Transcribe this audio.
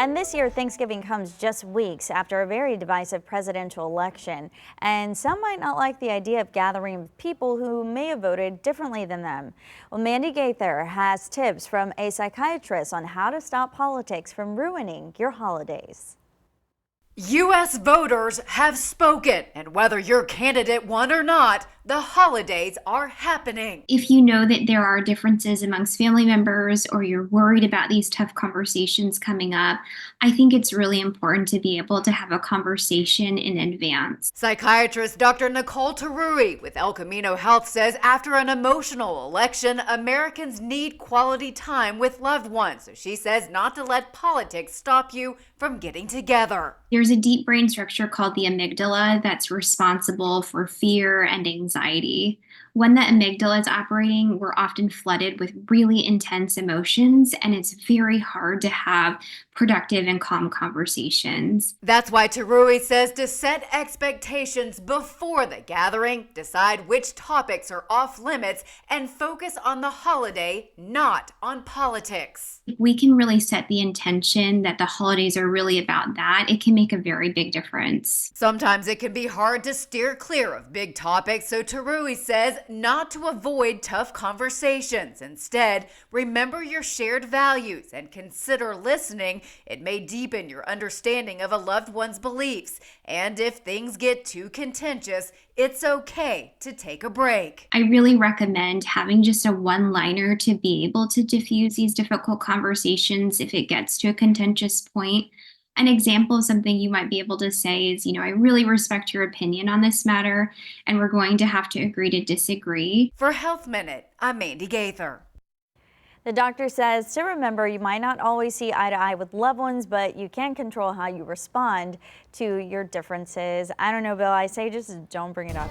And this year, Thanksgiving comes just weeks after a very divisive presidential election. And some might not like the idea of gathering with people who may have voted differently than them. Well, Mandy Gaither has tips from a psychiatrist on how to stop politics from ruining your holidays. U.S. voters have spoken, and whether your candidate won or not, the holidays are happening. If you know that there are differences amongst family members or you're worried about these tough conversations coming up, I think it's really important to be able to have a conversation in advance. Psychiatrist Dr. Nicole Tarui with El Camino Health says after an emotional election, Americans need quality time with loved ones. So she says not to let politics stop you from getting together. There's a deep brain structure called the amygdala that's responsible for fear and anxiety. When the amygdala is operating, we're often flooded with really intense emotions, and it's very hard to have productive and calm conversations. That's why Tarui says to set expectations before the gathering, decide which topics are off limits, and focus on the holiday, not on politics. If we can really set the intention that the holidays are really about that, it can make a very big difference. Sometimes it can be hard to steer clear of big topics, so Tarui says not to avoid tough conversations. Instead, remember your shared values and consider listening. It may deepen your understanding of a loved one's beliefs. And if things get too contentious, it's okay to take a break. I really recommend having just a one-liner to be able to diffuse these difficult conversations if it gets to a contentious point. An example of something you might be able to say is, I really respect your opinion on this matter, and we're going to have to agree to disagree. For Health Minute, I'm Mandy Gaither. The doctor says to remember you might not always see eye to eye with loved ones, but you can control how you respond to your differences. I don't know, Bill, I say just don't bring it up.